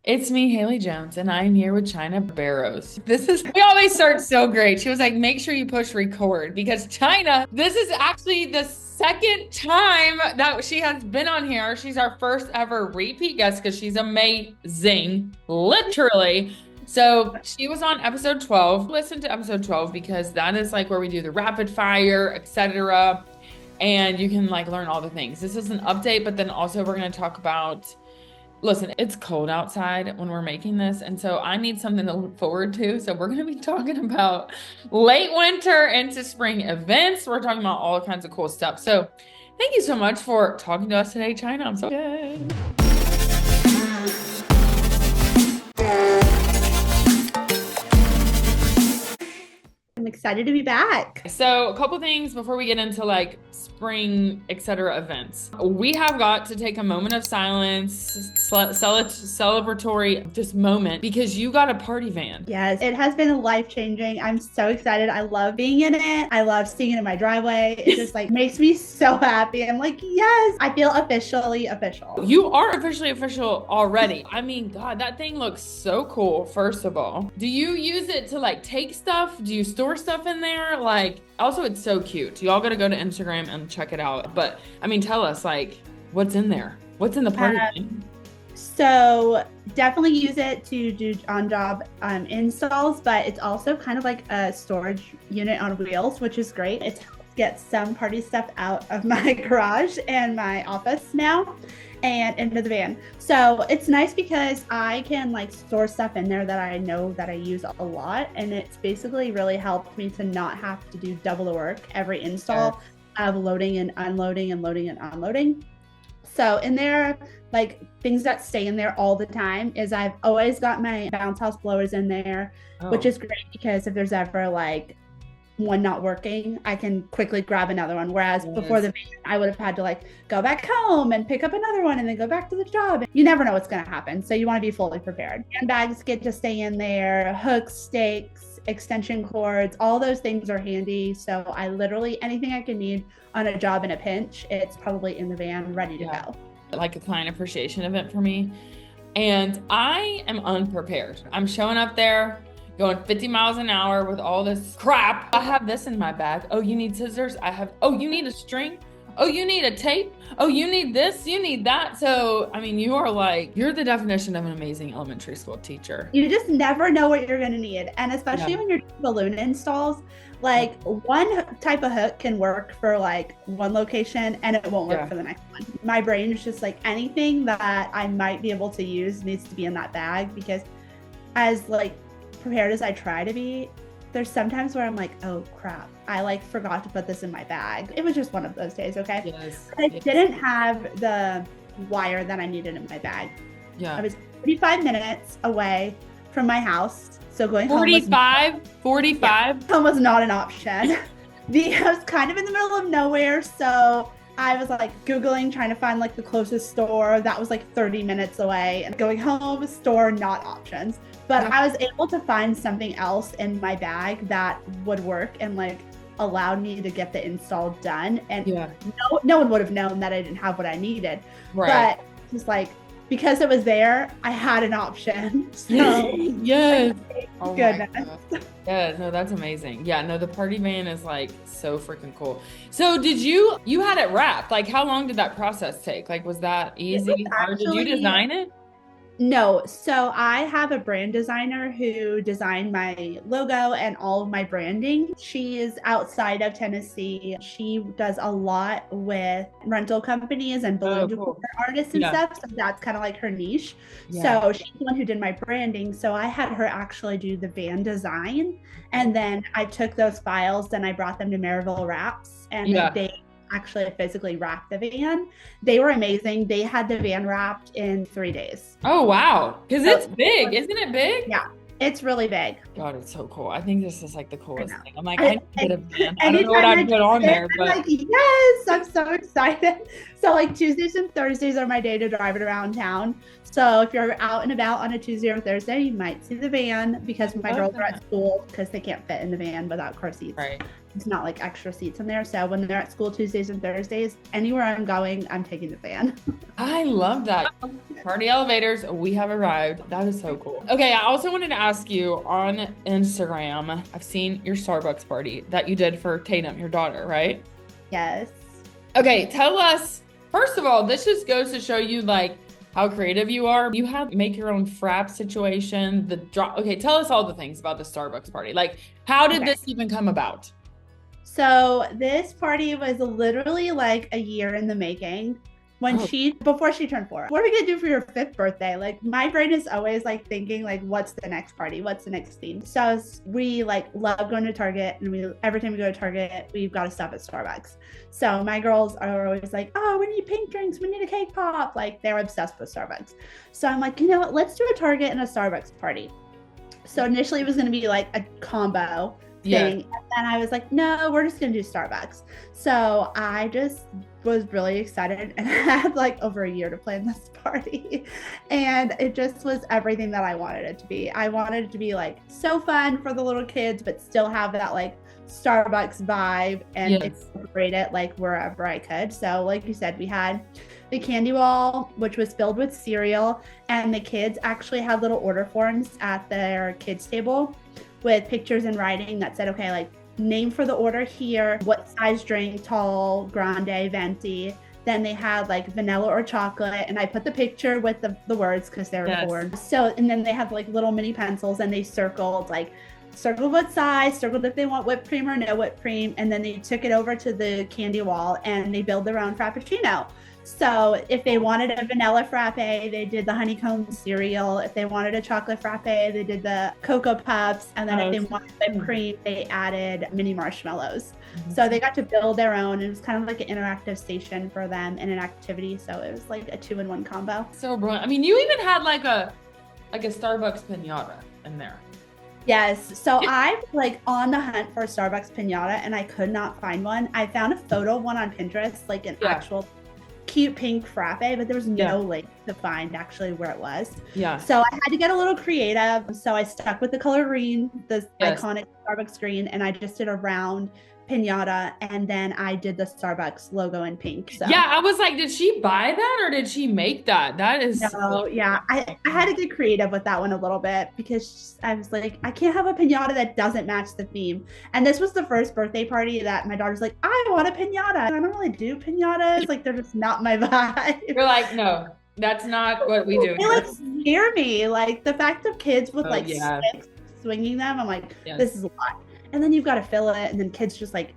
It's me, Haley Jones, and I'm here with Chynna Barows. We always start so great. She was like, make sure you push record because Chynna, this is actually the second time that she has been on here. She's our first ever repeat guest because she's amazing, literally. So she was on episode 12. Listen to episode 12 because that is like where we do the rapid fire, etc. And you can like learn all the things. This is an update, but then also we're going to talk about. Listen, it's cold outside when we're making this, and so I need something to look forward to. So we're going to be talking about late winter into spring events. We're talking about all kinds of cool stuff. So thank you so much for talking to us today, Chynna. I'm so good. I'm excited to be back. So a couple things before we get into like spring, etc. events. We have got to take a moment of silence, celebratory just moment because you got a party van. Yes, it has been life-changing. I'm so excited. I love being in it. I love seeing it in my driveway. It just like makes me so happy. I'm like, yes, I feel officially official. You are officially official already. I mean, God, that thing looks so cool, first of all. Do you use it to like take stuff? Do you store stuff in there? Like, also, it's so cute. Y'all got to go to Instagram and check it out. But I mean, tell us like what's in there. What's in the party van? So definitely use it to do on-job installs, but it's also kind of like a storage unit on wheels, which is great. It's helped get some party stuff out of my garage and my office now and into the van. So it's nice because I can like store stuff in there that I know that I use a lot. And it's basically really helped me to not have to do double the work every install of loading and unloading and loading and unloading. So in there, like things that stay in there all the time is I've always got my bounce house blowers in there, which is great because if there's ever like one not working, I can quickly grab another one. Whereas before the van, I would have had to like go back home and pick up another one and then go back to the job. You never know what's going to happen. So you want to be fully prepared. Handbags get to stay in there, hooks, stakes, extension cords, all those things are handy. So I literally, anything I can need on a job in a pinch, it's probably in the van ready to go. Like a client appreciation event for me. And I am unprepared. I'm showing up there going 50 miles an hour with all this crap. I have this in my bag. Oh, you need scissors? You need a string? Oh, you need a tape? Oh, you need this? You need that? So, I mean, you're the definition of an amazing elementary school teacher. You just never know what you're going to need. And especially when you're doing balloon installs, like one type of hook can work for like one location and it won't work for the next one. My brain is just like anything that I might be able to use needs to be in that bag because as like prepared as I try to be, there's sometimes where I'm like, oh crap, I like forgot to put this in my bag. It was just one of those days, okay? Yes. But I didn't have the wire that I needed in my bag. Yeah. I was 45 minutes away from my house. So going 45? Home was not an option. I was kind of in the middle of nowhere. So I was like Googling, trying to find like the closest store that was like 30 minutes away and going home, store, not options. But I was able to find something else in my bag that would work and like allowed me to get the install done. And no one would have known that I didn't have what I needed. Right. But just like, because it was there, I had an option. So yes. Oh goodness. Yeah, no, that's amazing. Yeah, no, the party van is like so freaking cool. So you had it wrapped. Like how long did that process take? Like was that easy? Or did you design it? No. So I have a brand designer who designed my logo and all of my branding. She is outside of Tennessee. She does a lot with rental companies and balloon decor artists and stuff. So that's kind of like her niche. Yeah. So she's the one who did my branding. So I had her actually do the van design. And then I took those files and I brought them to Maryville Wraps and they actually physically wrapped the van. They were amazing. They had the van wrapped in 3 days. Oh, wow. Because it's big. Isn't it big? Yeah, it's really big. God, it's so cool. I think this is like the coolest thing. I'm like, I need to get a van. I don't know what I'd put on there, but like, yes, I'm so excited. So like Tuesdays and Thursdays are my day to drive it around town. So if you're out and about on a Tuesday or Thursday, you might see the van because my girls are at school because they can't fit in the van without car seats. Right. It's not like extra seats in there. So when they're at school Tuesdays and Thursdays, anywhere I'm going, I'm taking the van. I love that. Party elevators, we have arrived. That is so cool. Okay, I also wanted to ask you on Instagram, I've seen your Starbucks party that you did for Tatum, your daughter, right? Yes. Okay, tell us, first of all, this just goes to show you like how creative you are. You have make your own frap situation, the drop. Okay, tell us all the things about the Starbucks party. Like, how did this even come about? So this party was literally like a year in the making. When before she turned 4, what are we gonna do for your 5th birthday? Like my brain is always like thinking like, what's the next party? What's the next theme? So we like love going to Target, and every time we go to Target, we've got to stop at Starbucks. So my girls are always like, oh, we need pink drinks, we need a cake pop. Like they're obsessed with Starbucks. So I'm like, you know what? Let's do a Target and a Starbucks party. So initially it was gonna be like a combo thing. Yeah. And then I was like, no, we're just gonna do Starbucks. So I just was really excited, and I had like over a year to plan this party, and it just was everything that I wanted it to be. I wanted it to be like so fun for the little kids, but still have that like Starbucks vibe and incorporate it like wherever I could. So like you said, we had the candy wall, which was filled with cereal, and the kids actually had little order forms at their kids table with pictures and writing that said, okay, like name for the order here, what size drink, tall, grande, venti. Then they had like vanilla or chocolate, and I put the picture with the words because they were bored. So, and then they have like little mini pencils, and they circled what size, circled if they want whipped cream or no whipped cream, and then they took it over to the candy wall and they built their own Frappuccino. So if they wanted a vanilla frappe, they did the honeycomb cereal. If they wanted a chocolate frappe, they did the Cocoa Puffs. And then if they wanted whipped cream, they added mini marshmallows. Mm-hmm. So they got to build their own. It was kind of like an interactive station for them and an activity. So it was like a 2-in-1 combo. So brilliant. I mean, you even had like a Starbucks pinata in there. Yes. So I was like on the hunt for a Starbucks pinata, and I could not find one. I found a photo one on Pinterest, like an actual cute pink frappe, but there was no link to find actually where it was. Yeah. So I had to get a little creative. So I stuck with the color green, the iconic Starbucks green, and I just did a round pinata, and then I did the Starbucks logo in pink. So yeah, I was like, did she buy that or did she make that? That is I had to get creative with that one a little bit, because I was like, I can't have a pinata that doesn't match the theme. And this was the first birthday party that my daughter's like, I want a pinata. I don't really do pinatas, like they're just not my vibe. You're like, no, that's not what we do. They like scare me. Like the fact of kids with sticks swinging them, I'm like, this is a lot. And then you've got to fill it, and then kids just like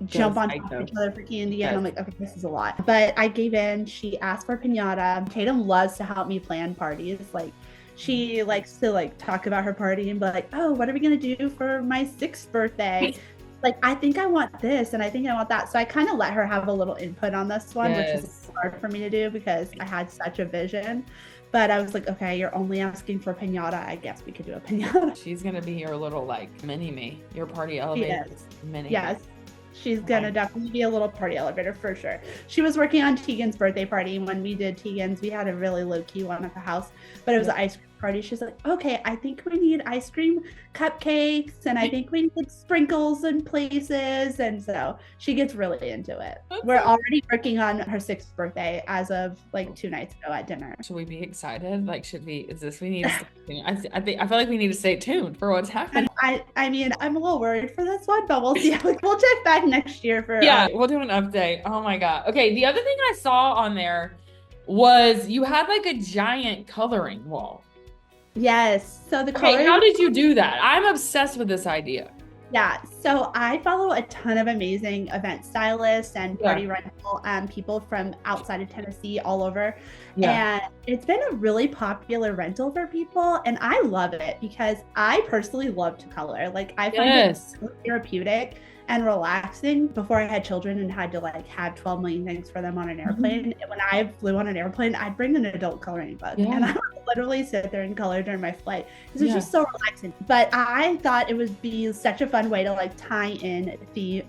jump on top of each other for candy. And I'm like, okay, this is a lot. But I gave in. She asked for pinata. Tatum loves to help me plan parties. Like she likes to like talk about her party and be like, oh, what are we going to do for my 6th birthday? Like, I think I want this and I think I want that. So I kind of let her have a little input on this one, which is hard for me to do because I had such a vision. But I was like, okay, you're only asking for a pinata. I guess we could do a pinata. She's going to be your little like mini me, your party elevator mini. Yes. She's going to definitely be a little party elevator for sure. She was working on Tegan's birthday party. And when we did Tegan's, we had a really low key one at the house, but it was an ice cream party. She's like, okay, I think we need ice cream cupcakes, and I think we need sprinkles in places. And so she gets really into it. We're already working on her 6th birthday as of like 2 nights ago at dinner. Should we be excited? Like, we need to stay tuned. I feel like we need to stay tuned for what's happening. I mean, I'm a little worried for this one, but we'll see. We'll check back next year for we'll do an update. Oh my God. Okay. The other thing I saw on there was you had like a giant coloring wall. Yes. So the coloring. How did you do that? I'm obsessed with this idea. Yeah. So I follow a ton of amazing event stylists and party rental people from outside of Tennessee, all over. Yeah. And it's been a really popular rental for people. And I love it because I personally love to color. Like I find it so therapeutic and relaxing. Before I had children and had to like have 12 million things for them on an airplane. Mm-hmm. When I flew on an airplane, I'd bring an adult coloring book and I would literally sit there and color during my flight because it's just so relaxing. But I thought it would be such a fun way to like tie in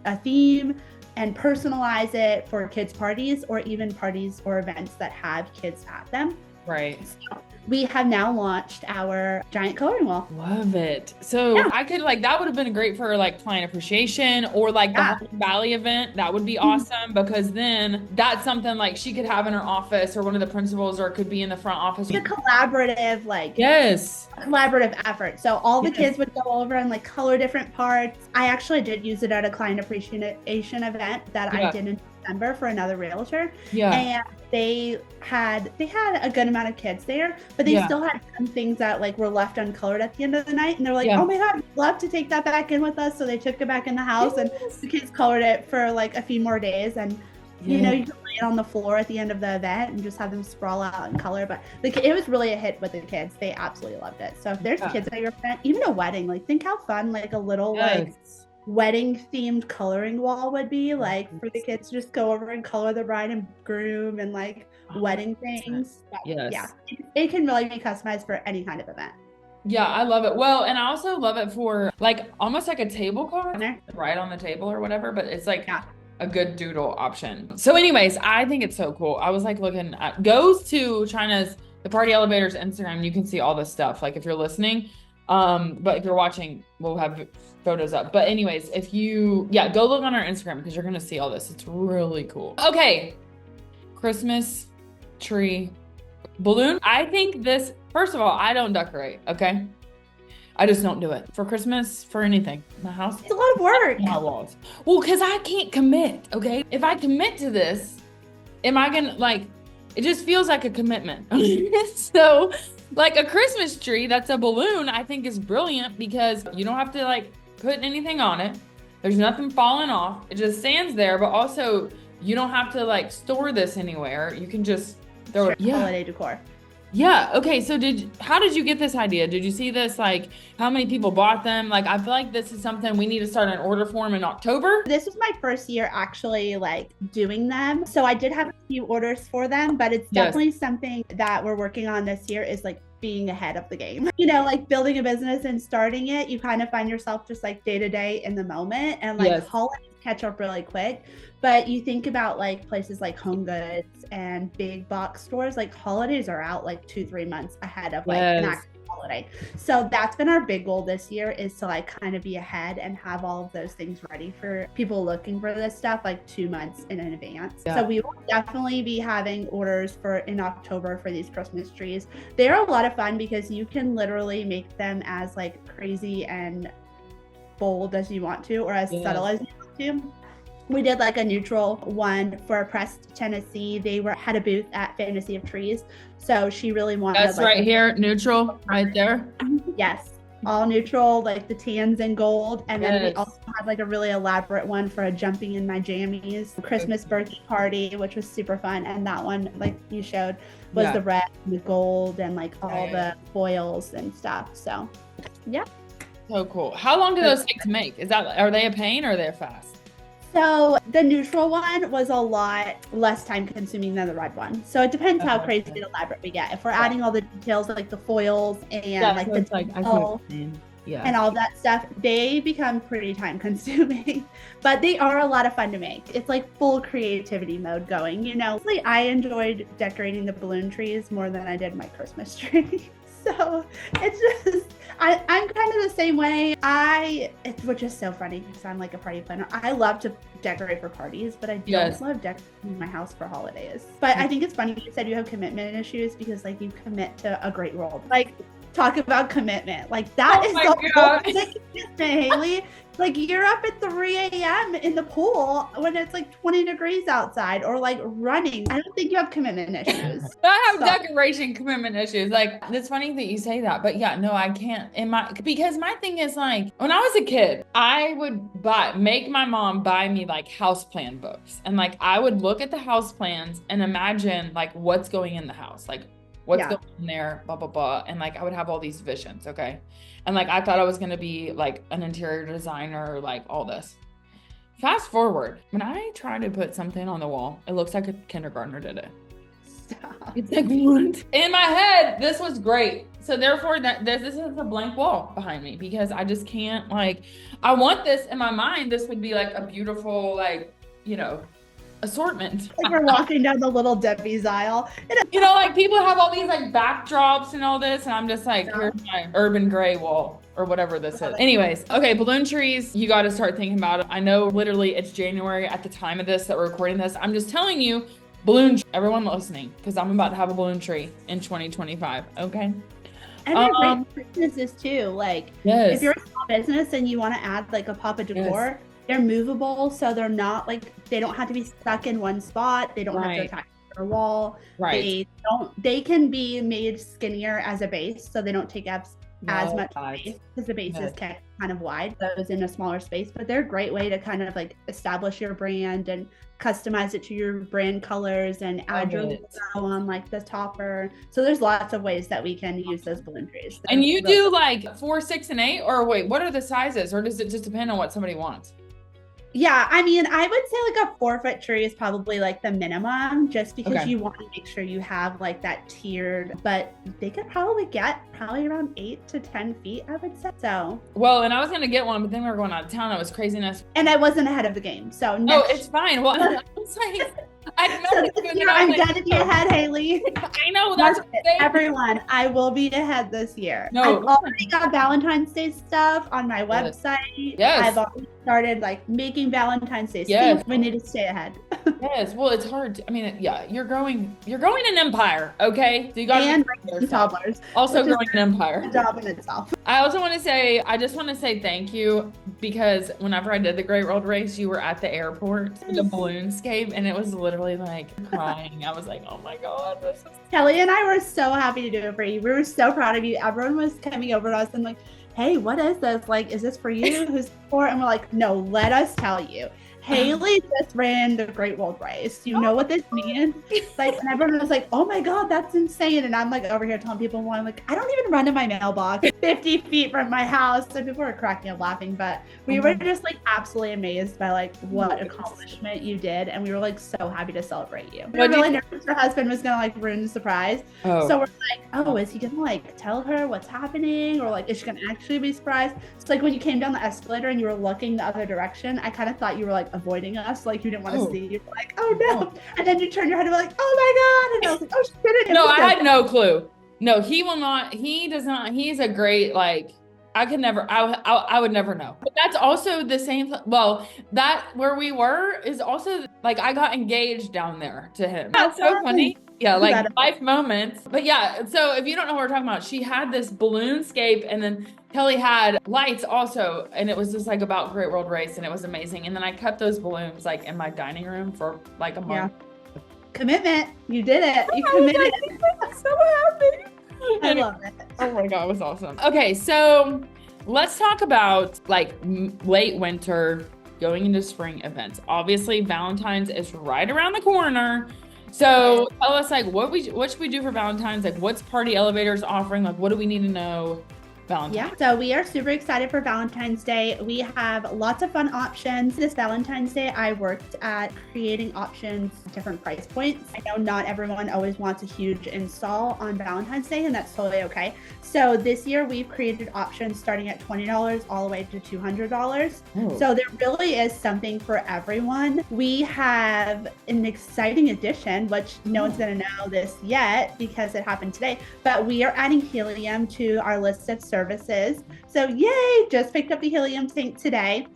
a theme and personalize it for kids' parties or even parties or events that have kids at them. Right. So we have now launched our giant coloring wall. Love it. So Yeah. I could like, that would have been great for like client appreciation or like the Home Valley event. That would be awesome because then that's something like she could have in her office or one of the principals, or it could be in the front office. It's a collaborative, like collaborative effort. So all the kids would go over and like color different parts. I actually did use it at a client appreciation event that I did in December for another realtor. And they had a good amount of kids there, but they still had some things that like were left uncolored at the end of the night. And they're like, oh my God, I'd love to take that back in with us. So they took it back in the house and the kids colored it for like a few more days. And you know, you can lay it on the floor at the end of the event and just have them sprawl out and color. But like, it was really a hit with the kids. They absolutely loved it. So if there's kids at your event, even a wedding, like think how fun like a little like wedding themed coloring wall would be, like for the kids to just go over and color the bride and groom and like wedding things. But, it can really be customized for any kind of event. Yeah, I love it. Well, and I also love it for like almost like a table card right on the table or whatever, but it's like a good doodle option. So anyways, I think it's so cool. I was like looking at, goes to Chynna's, the Party Elevator's Instagram. You can see all this stuff. Like if you're listening, but if you're watching, we'll have photos up. But anyways, if you, go look on our Instagram because you're going to see all this. It's really cool. Okay. Christmas tree balloon. I think this, first of all, I don't decorate. Okay. I just don't do it for Christmas, for anything. My house. It's a lot of work. My walls. Well, because I can't commit, okay? If I commit to this, am I gonna, like, it just feels like a commitment. So, like a Christmas tree that's a balloon, I think is brilliant because you don't have to, like, put anything on it. There's nothing falling off. It just stands there, but also you don't have to, like, store this anywhere. You can just throw it. Holiday decor. Yeah. Okay. So how did you get this idea? Did you see this? Like how many people bought them? Like, I feel like this is something we need to start an order form in October. This was my first year actually like doing them. So I did have a few orders for them, but it's definitely something that we're working on this year is like being ahead of the game. You know, like building a business and starting it, you kind of find yourself just like day to day in the moment and like holidays catch up really quick. But you think about like places like Home Goods and big box stores, like holidays are out like 2-3 months ahead of like an actual holiday. So that's been our big goal this year is to like kind of be ahead and have all of those things ready for people looking for this stuff like 2 months in advance. So we will definitely be having orders for in October for these Christmas trees. They're a lot of fun because you can literally make them as like crazy and bold as you want to or as subtle as you want to. We did like a neutral one for Pressed Tennessee. They had a booth at Fantasy of Trees. So she really wanted that's like, right here, neutral, right there. Yes, all neutral, like the tans and gold. And then we also had like a really elaborate one for a jumping in my jammies Christmas birthday party, which was super fun. And that one, like you showed, was the red and the gold and like all the foils and stuff. So So cool. How long do those take to make? Are they a pain or are they fast? So the neutral one was a lot less time consuming than the red one. So it depends how crazy and elaborate we get. If we're adding all the details like the foils and like the and all that stuff, they become pretty time consuming, but they are a lot of fun to make. It's like full creativity mode going, you know. Like I enjoyed decorating the balloon trees more than I did my Christmas tree. So it's just, I'm kind of the same way. Which is so funny because I'm like a party planner. I love to decorate for parties, but I don't love decorating my house for holidays. But I think it's funny you said you have commitment issues because like you commit to a great world. Like talk about commitment. Like that is the commitment, Haley. Like you're up at 3 a.m. in the pool when it's like 20 degrees outside or like running. I don't think you have commitment issues. I have decoration commitment issues. Like it's funny that you say that, but no, I can't. Because my thing is like when I was a kid, I would make my mom buy me like house plan books. And like I would look at the house plans and imagine like what's going in the house. Like what's going in there, blah, blah, blah. And like, I would have all these visions. Okay. And like, I thought I was going to be like an interior designer, like all this. Fast forward, when I try to put something on the wall, it looks like a kindergartner did it. Stop. It's like, what? In my head, this was great. So therefore this is a blank wall behind me because I just can't like, I want this in my mind. This would be like a beautiful, like, you know, assortment. Like we're walking down the Little Debbie's aisle. You know, like people have all these like backdrops and all this, and I'm just like, here's my urban gray wall or whatever this is. Anyways, okay, balloon trees, you got to start thinking about it. I know literally it's January at the time of this that we're recording this. I'm just telling you, everyone listening, because I'm about to have a balloon tree in 2025. Okay. And they're great businesses too. Like if you're a small business and you want to add like a pop of decor, they're movable, so they're not like, they don't have to be stuck in one spot. They don't have to attach to a wall. They can be made skinnier as a base, so they don't take up as much space, because the base is kind of wide, those in a smaller space. But they're a great way to kind of like establish your brand and customize it to your brand colors and add your logo on like the topper. So there's lots of ways that we can use those balloon trees. And you do like 4, 6, and 8, or wait, what are the sizes, or does it just depend on what somebody wants? Yeah, I mean, I would say like a 4-foot tree is probably like the minimum, just because you want to make sure you have like that tiered, but they could probably get around 8 to 10 feet, I would say. So well, and I was gonna get one, but then we were going out of town. That was craziness. And I wasn't ahead of the game, so no, it's fine. Well, I was like, I know I'm gonna be ahead, Haley. I know, that's everyone. I will be ahead this year. No, I've already got Valentine's Day stuff on my website. I've already started like making Valentine's Day stuff. We need to stay ahead. Well, it's hard. I mean, you're growing an empire, okay? So you got toddlers. Also growing an empire. A job in itself. I just want to say thank you, because whenever I did the Great World Race, you were at the airport, the balloonscape, and it was literally like crying. I was like, oh my God. Kelly and I were so happy to do it for you. We were so proud of you. Everyone was coming over to us and like, hey, what is this? Like, is this for you? Who's it for? And we're like, no, let us tell you. Haley just ran the Great World Race. You know what this means? Like, and everyone was like, oh my God, that's insane. And I'm like over here telling people, I'm like, I don't even run to my mailbox 50 feet from my house. So people were cracking up laughing, but we were just like absolutely amazed by like what accomplishment you did. And we were like so happy to celebrate you. We were really nervous her husband was gonna like ruin the surprise. So we're like, oh, is he gonna like tell her what's happening? Or like, is she gonna actually be surprised? So like when you came down the escalator and you were looking the other direction, I kind of thought you were like avoiding us, like you didn't want to see. You're like, oh no. And then you turn your head and be like, oh my God. And I was like, oh shit. No, I had no clue. No, he will not. He does not. He's a great, like, I would never know. But that's also the same. Well, that where we were is also like, I got engaged down there to him. That's so funny. Yeah, like life moments. But yeah, so if you don't know what we're talking about, she had this balloonscape, and then Kelly had lights also, and it was just like about Great World Race, and it was amazing. And then I cut those balloons like in my dining room for like a month. Yeah. Commitment. You did it. You committed. I'm so happy. I love it. Oh my God, it was awesome. Okay, so let's talk about like late winter going into spring events. Obviously, Valentine's is right around the corner. So tell us, like, what should we do for Valentine's? Like, what's Party Elevators offering? Like, what do we need to know? Valentine's. Yeah, so we are super excited for Valentine's Day. We have lots of fun options. This Valentine's Day, I worked at creating options, different price points. I know not everyone always wants a huge install on Valentine's Day, and that's totally okay. So this year we've created options starting at $20 all the way to $200. So there really is something for everyone. We have an exciting addition, which no one's gonna know this yet because it happened today, but we are adding Helium to our list of services. So yay, just picked up the Helium tank today.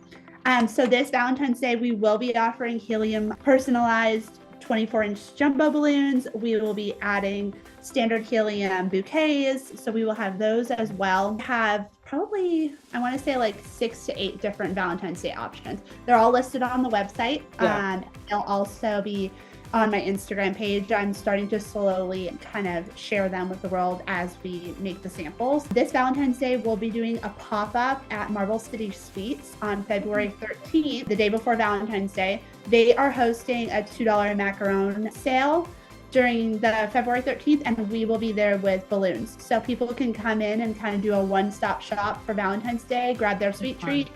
So this Valentine's Day, we will be offering Helium personalized 24-inch jumbo balloons. We will be adding standard Helium bouquets. So we will have those as well. We have probably, I want to say like 6 to 8 different Valentine's Day options. They're all listed on the website. They'll also be on my Instagram page. I'm starting to slowly kind of share them with the world as we make the samples. This Valentine's Day, we'll be doing a pop-up at Marble City Suites on February 13th, the day before Valentine's Day. They are hosting a $2 macaron sale during the February 13th, and we will be there with balloons. So people can come in and kind of do a one-stop shop for Valentine's Day, grab their sweet treats,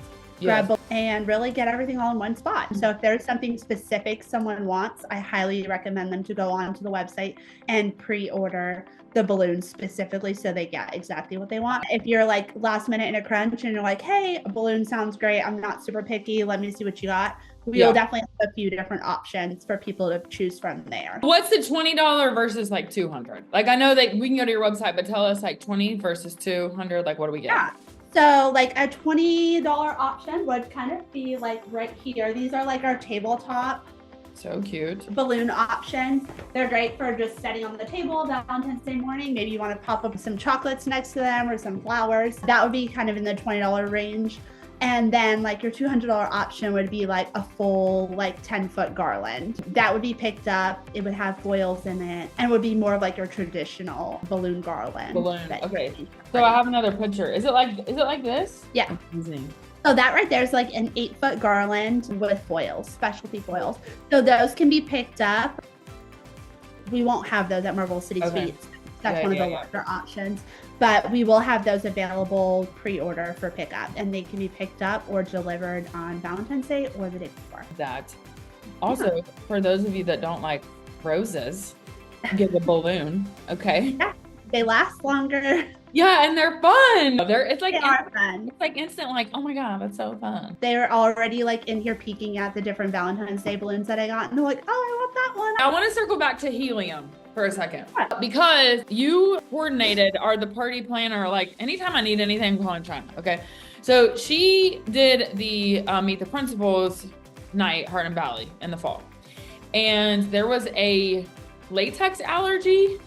and really get everything all in one spot. So if there's something specific someone wants, I highly recommend them to go onto the website and pre-order the balloons specifically so they get exactly what they want. If you're like last minute in a crunch and you're like, hey, a balloon sounds great, I'm not super picky, let me see what you got, we will definitely a few different options for people to choose from there. What's the $20 versus like 200? Like I know that we can go to your website, but tell us like 20 versus 200. Like what do we get? Yeah. So like a $20 option would kind of be like right here. These are like our tabletop. So cute. Balloon options. They're great for just setting on the table Valentine's Day morning. Maybe you want to pop up some chocolates next to them or some flowers. That would be kind of in the $20 range. And then like your $200 option would be like a full like 10-foot garland. That would be picked up. It would have foils in it and would be more of like your traditional balloon garland. Okay. So I have another picture. Is it like this? Yeah. Amazing. So that right there is like an 8-foot garland with foils, specialty foils. So those can be picked up. We won't have those at Marble City Suites. That's one of the larger options. But we will have those available pre-order for pickup, and they can be picked up or delivered on Valentine's Day or the day before. That. Also, for those of you that don't like roses, get a balloon. Okay. Yeah, they last longer. Yeah, and they're fun. It's like they are fun. It's like instant, like, oh my God, that's so fun. They were already like in here peeking at the different Valentine's Day balloons that I got, and they're like, oh, I want that one. I want to circle back to Helium for a second because you coordinated, are the party planner. Like anytime I need anything, I'm calling Chynna. Okay, so she did the Meet the Principals night, Heart and Valley, in the fall, and there was a latex allergy.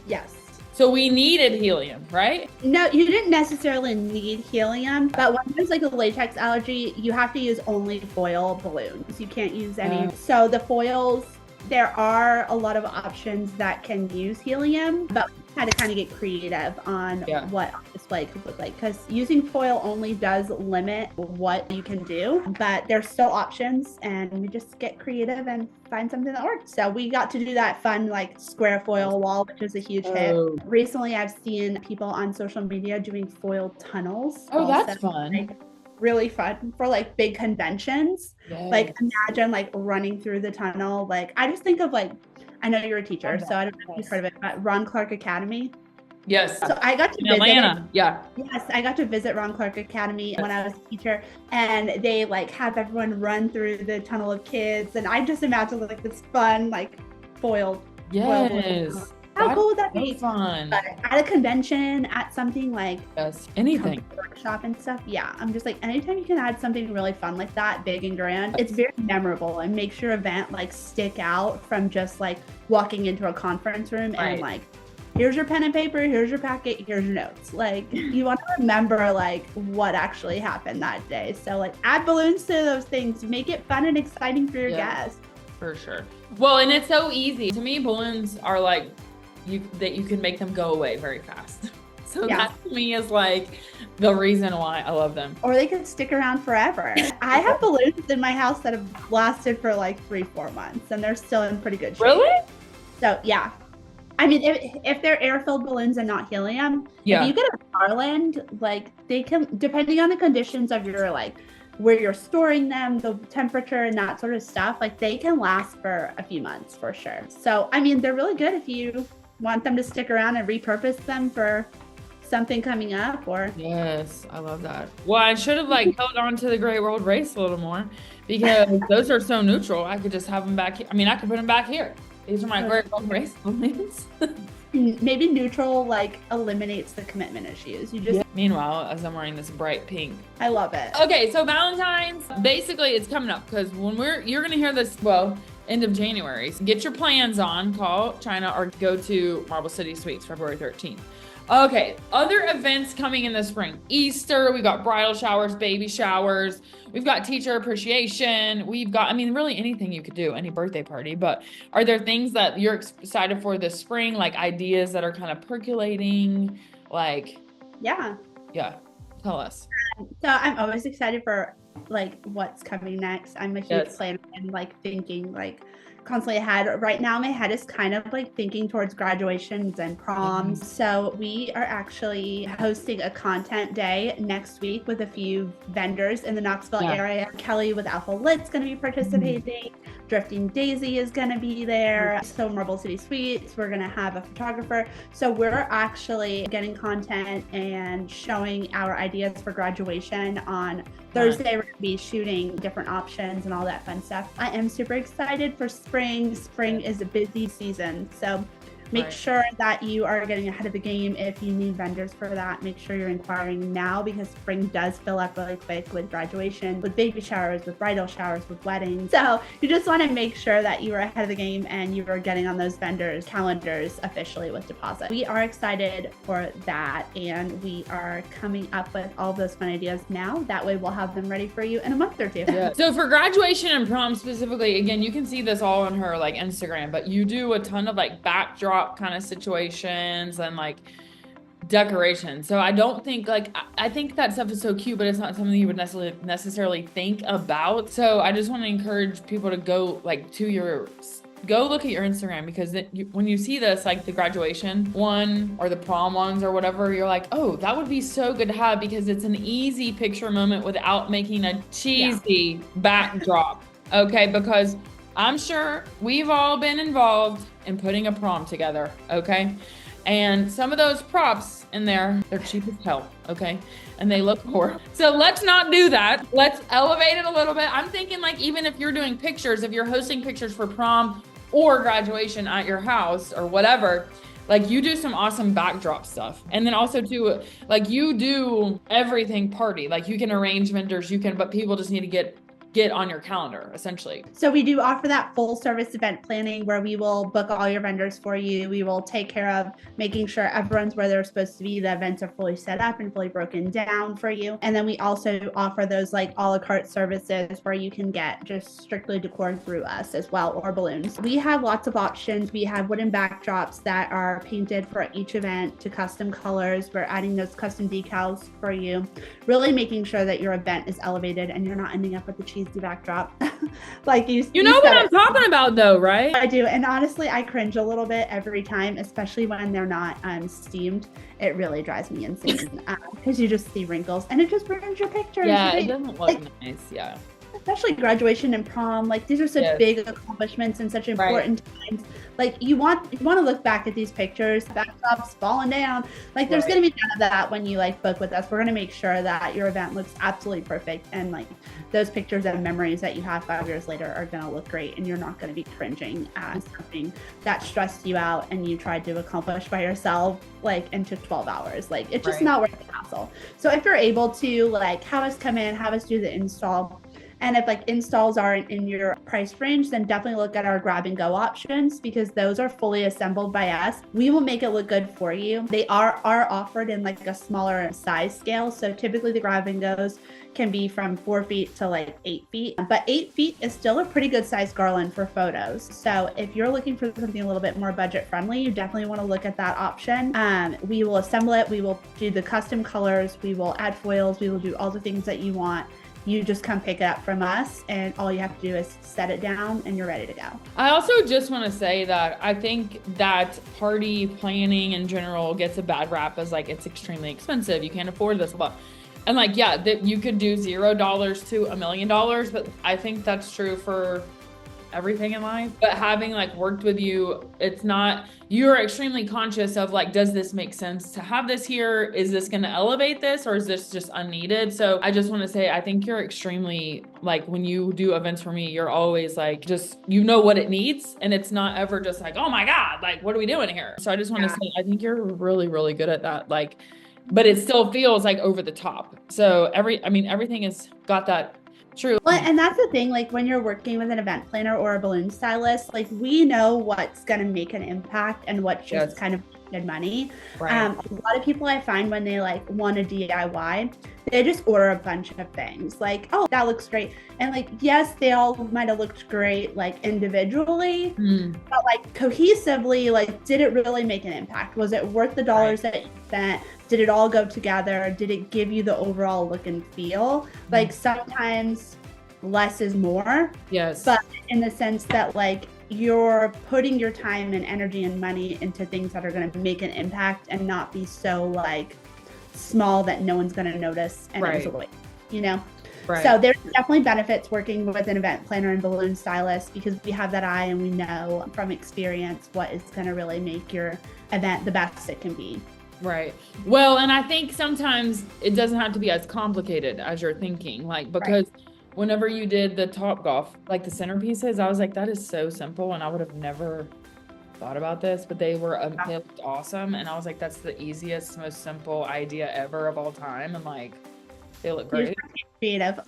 Yes. So we needed helium, right? No, you didn't necessarily need helium, but when there's like a latex allergy, you have to use only foil balloons. You can't use any. So the foils, there are a lot of options that can use helium, but we had to kind of get creative on what display could look like, because using foil only does limit what you can do, but there's still options, and we just get creative and find something that works. So we got to do that fun like square foil wall, which is a huge hit. Recently, I've seen people on social media doing foil tunnels. Oh, that's fun. Like, really fun for like big conventions. Like imagine like running through the tunnel. Like I just think of like, I know you're a teacher, so I don't know if you've heard of it, but Ron Clark Academy. Yes. So I got to in visit Atlanta. Yes, I got to visit Ron Clark Academy when I was a teacher, and they like have everyone run through the tunnel of kids, and I just imagine like this fun like foiled. Yes. How cool would that be? Fun. But at a convention, at something like anything workshop and stuff, I'm just like, anytime you can add something really fun like that, big and grand, it's very memorable and makes your event like stick out from just like walking into a conference room and like, here's your pen and paper, here's your packet, here's your notes. Like you want to remember like what actually happened that day. So like add balloons to those things, make it fun and exciting for your guests. For sure. Well, and it's so easy. To me, balloons are like that you can make them go away very fast. So that to me is like the reason why I love them. Or they can stick around forever. I have balloons in my house that have lasted for like 3-4 months, and they're still in pretty good shape. Really? So yeah. I mean, if they're air-filled balloons and not helium, if you get a garland, like they can, depending on the conditions of your like where you're storing them, the temperature and that sort of stuff, like they can last for a few months for sure. So I mean, they're really good if you want them to stick around and repurpose them for something coming up. Or yes, I love that. Well, I should have like held on to the Great World Race a little more, because those are so neutral. I could just have them back here. I mean, I could put them back here. These are my Great World Race balloons. Maybe neutral like eliminates the commitment issues. You just meanwhile, as I'm wearing this bright pink, I love it. Okay, so Valentine's, basically it's coming up, because when you're gonna hear this, end of January. So get your plans on, call Chynna or go to Marble City Suites February 13th. Okay, other events coming in the spring. Easter, we've got bridal showers, baby showers. We've got teacher appreciation. We've got, I mean, really anything you could do, any birthday party. But are there things that you're excited for this spring? Like ideas that are kind of percolating? Like, yeah, tell us. So I'm always excited for like what's coming next. I'm a huge planner and like thinking like constantly ahead. Right now my head is kind of like thinking towards graduations and proms. So we are actually hosting a content day next week with a few vendors in the Knoxville area. Kelly with Alpha Lit's going to be participating. Drifting Daisy is going to be there. So Marble City Suites, we're going to have a photographer. So we're actually getting content and showing our ideas for graduation on Thursday. We're going to be shooting different options and all that fun stuff. I am super excited for spring. Spring is a busy season. So make sure that you are getting ahead of the game. If you need vendors for that, make sure you're inquiring now, because spring does fill up really quick with graduation, with baby showers, with bridal showers, with weddings. So you just want to make sure that you are ahead of the game and you are getting on those vendors' calendars officially with deposit. We are excited for that, and we are coming up with all those fun ideas now. That way we'll have them ready for you in a month or two. Yeah. So for graduation and prom specifically, again, you can see this all on her like Instagram, but you do a ton of like backdrop kind of situations and like decoration. So I don't think like, I think that stuff is so cute, but it's not something you would necessarily think about. So I just want to encourage people to go like go look at your Instagram, because when you see this, like the graduation one or the prom ones or whatever, you're like, oh, that would be so good to have, because it's an easy picture moment without making a cheesy backdrop. Okay, because I'm sure we've all been involved in putting a prom together, okay? And some of those props in there, they're cheap as hell, okay? And they look poor. So let's not do that. Let's elevate it a little bit. I'm thinking like, even if you're doing pictures, if you're hosting pictures for prom or graduation at your house or whatever, like you do some awesome backdrop stuff. And then also too, like you do everything party. Like you can arrange vendors, but people just need to get on your calendar, essentially. So we do offer that full service event planning where we will book all your vendors for you. We will take care of making sure everyone's where they're supposed to be. The events are fully set up and fully broken down for you. And then we also offer those like a la carte services where you can get just strictly decor through us as well, or balloons. We have lots of options. We have wooden backdrops that are painted for each event to custom colors. We're adding those custom decals for you, really making sure that your event is elevated and you're not ending up with the cheesy backdrop. Like you know what I'm talking about though, right? I do. And honestly, I cringe a little bit every time, especially when they're not steamed. It really drives me insane because you just see wrinkles and it just ruins your pictures. Yeah, it doesn't look nice. Yeah. Especially graduation and prom, like these are such big accomplishments and such important times. Like you want to look back at these pictures, backdrops falling down. Like there's going to be none of that when you like book with us. We're going to make sure that your event looks absolutely perfect, and like those pictures and memories that you have 5 years later are going to look great, and you're not going to be cringing at something that stressed you out and you tried to accomplish by yourself like and took 12 hours. Like it's just not worth the hassle. So if you're able to like have us come in, have us do the install. And if like installs aren't in your price range, then definitely look at our grab and go options, because those are fully assembled by us. We will make it look good for you. They are offered in like a smaller size scale. So typically the grab and goes can be from 4 feet to like 8 feet, but 8 feet is still a pretty good size garland for photos. So if you're looking for something a little bit more budget friendly, you definitely want to look at that option. We will assemble it. We will do the custom colors. We will add foils. We will do all the things that you want. You just come pick it up from us, and all you have to do is set it down and you're ready to go. I also just want to say that I think that party planning in general gets a bad rap as like it's extremely expensive. You can't afford this, blah. And like, yeah, that you could do $0 to $1 million, but I think that's true for everything in life. But having like worked with you, it's not, you're extremely conscious of like, does this make sense to have this here? Is this going to elevate this, or is this just unneeded? So I just want to say, I think you're extremely like, when you do events for me, you're always like, just, you know what it needs. And it's not ever just like, oh my God, like, what are we doing here? So I just want to say, I think you're really, really good at that. Like, but it still feels like over the top. So everything has got that. True. Well, and that's the thing, like when you're working with an event planner or a balloon stylist, like we know what's going to make an impact and what's just kind of good money. Right. A lot of people I find when they like want a DIY, they just order a bunch of things like, oh, that looks great. And like, yes, they all might have looked great like individually, but like cohesively, like, did it really make an impact? Was it worth the dollars that you spent? Did it all go together? Did it give you the overall look and feel? Like sometimes less is more. Yes. But in the sense that like you're putting your time and energy and money into things that are going to make an impact and not be so like small that no one's going to notice and absorb it, you know? So there's definitely benefits working with an event planner and balloon stylist because we have that eye and we know from experience what is going to really make your event the best it can be. Right. Well, and I think sometimes it doesn't have to be as complicated as you're thinking, like, because whenever you did the Topgolf, like the centerpieces, I was like, that is so simple. And I would have never thought about this, but they looked awesome. And I was like, that's the easiest, most simple idea ever of all time. And like, they look great. Creative.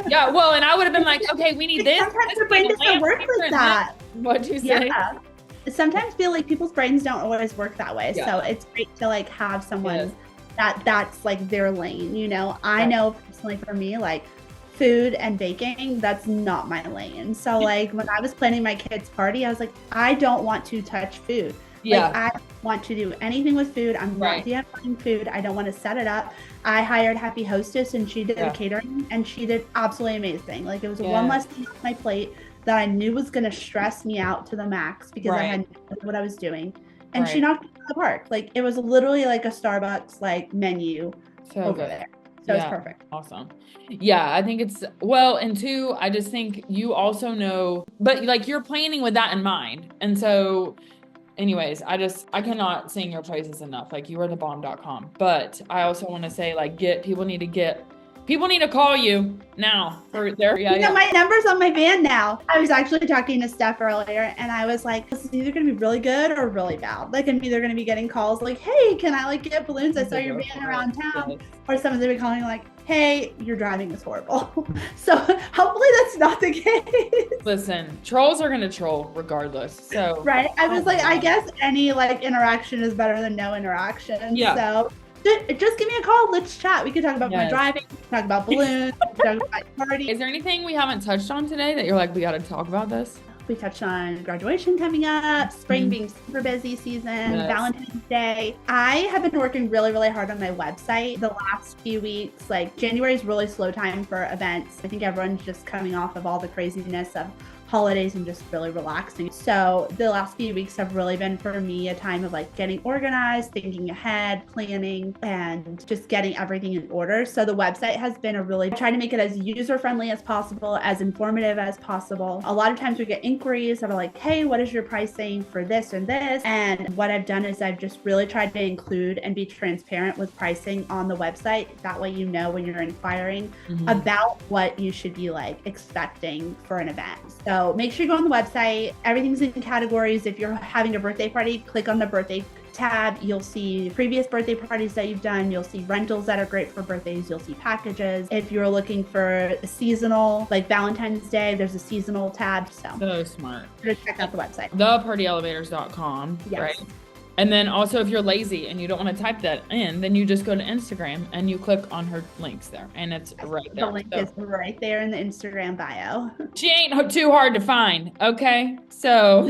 Yeah. Well, and I would have been like, okay, we need this. Sometimes your brain doesn't work like that. What'd you say? Yeah. Sometimes feel like people's brains don't always work that way. Yeah. So it's great to like have someone that's like their lane, you know. I know personally for me, like food and baking, that's not my lane. So like when I was planning my kids' party, I was like, I don't want to touch food. Like I want to do anything with food. I'm not DIYing food. I don't want to set it up. I hired Happy Hostess and she did the catering and she did absolutely amazing. Like it was one less thing off my plate that I knew was going to stress me out to the max because I had no idea what I was doing. And she knocked it out of the park. Like it was literally like a Starbucks like menu over there. So it's perfect. Awesome. Yeah, I think it's well, and two, I just think you also know, but like you're planning with that in mind. And so anyways, I cannot sing your praises enough. Like you are the bomb.com. But I also want to say like people need to call you now for their my number's on my van now. I was actually talking to Steph earlier and I was like, this is either gonna be really good or really bad. Like I'm either gonna be getting calls like, hey, can I like get balloons? I saw your van around town. Or someone's gonna be calling like, hey, your driving is horrible. So hopefully that's not the case. Listen, trolls are gonna troll regardless. So I was like, I guess any like interaction is better than no interaction. Yeah. So just give me a call. Let's chat. We can talk about my driving, talk about balloons, talk about my party. Is there anything we haven't touched on today that you're like, we got to talk about this? We touched on graduation coming up, spring being super busy season, Valentine's Day. I have been working really, really hard on my website the last few weeks. Like January is really slow time for events. I think everyone's just coming off of all the craziness of holidays and just really relaxing. So the last few weeks have really been for me a time of like getting organized, thinking ahead, planning, and just getting everything in order. So the website has been trying to make it as user-friendly as possible, as informative as possible. A lot of times we get inquiries that are like, hey, what is your pricing for this and this? And what I've done is I've just really tried to include and be transparent with pricing on the website. That way you know when you're inquiring about what you should be like expecting for an event. So make sure you go on the website. Everything's in categories. If you're having a birthday party, click on the birthday tab. You'll see previous birthday parties that you've done. You'll see rentals that are great for birthdays. You'll see packages. If you're looking for a seasonal, like Valentine's Day, there's a seasonal tab. So smart. Just check out the website. Thepartyelevators.com, right? And then also if you're lazy and you don't want to type that in, then you just go to Instagram and you click on her links there and it's right there. The link is right there in the Instagram bio. She ain't too hard to find. Okay. So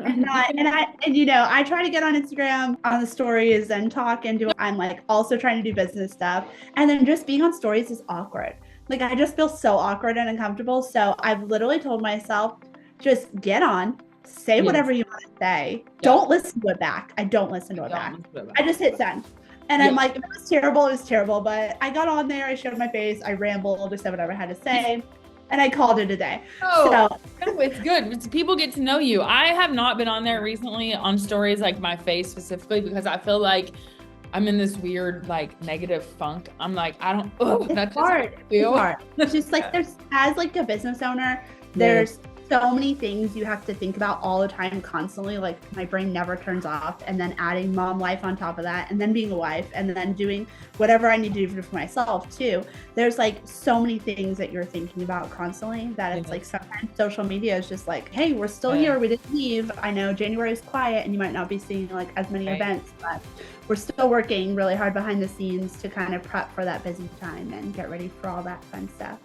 I try to get on Instagram on the stories and talk and I'm like also trying to do business stuff. And then just being on stories is awkward. Like I just feel so awkward and uncomfortable. So I've literally told myself, just get on. Say whatever you want to say. Don't listen to it back. I don't listen to it back. I just hit send. And I'm like, if it was terrible, it was terrible. But I got on there, I showed my face, I rambled, just said whatever I had to say. And I called it a day. So it's good. People get to know you. I have not been on there recently on stories like my face specifically because I feel like I'm in this weird like negative funk. I'm like, that's hard. It's hard. It's just like as like a business owner, there's so many things you have to think about all the time, constantly. Like my brain never turns off, and then adding mom life on top of that, and then being a wife, and then doing whatever I need to do for myself too. There's like so many things that you're thinking about constantly that it's like sometimes social media is just like, hey, we're still here, we didn't leave. I know January is quiet and you might not be seeing like as many events, but we're still working really hard behind the scenes to kind of prep for that busy time and get ready for all that fun stuff.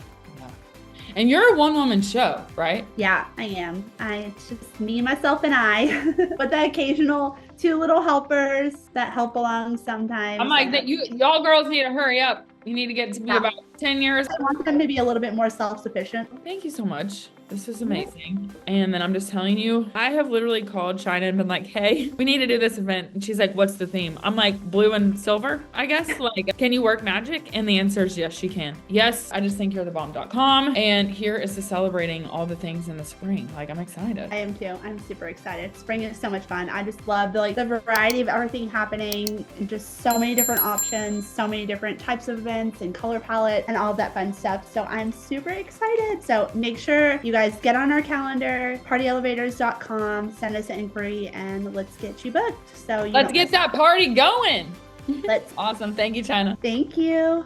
And you're a one-woman show, right? Yeah, I am. It's just me, myself, and I, with the occasional 2 little helpers that help along sometimes. I'm like, y'all girls need to hurry up. You need to get to be about 10 years. I want them to be a little bit more self-sufficient. Thank you so much. This is amazing. And then I'm just telling you, I have literally called Chynna and been like, hey, we need to do this event. And she's like, what's the theme? I'm like, blue and silver, I guess. Like, can you work magic? And the answer is yes, she can. Yes, I just think you're the bomb.com. And here is to celebrating all the things in the spring. Like, I'm excited. I am too. I'm super excited. Spring is so much fun. I just love the variety of everything happening and just so many different options, so many different types of events and color palette and all of that fun stuff. So I'm super excited. So make sure you guys get on our calendar, partyelevators.com, send us an inquiry, and let's get you booked. So let's get that party going. Let's. Awesome. Thank you, Chynna. Thank you.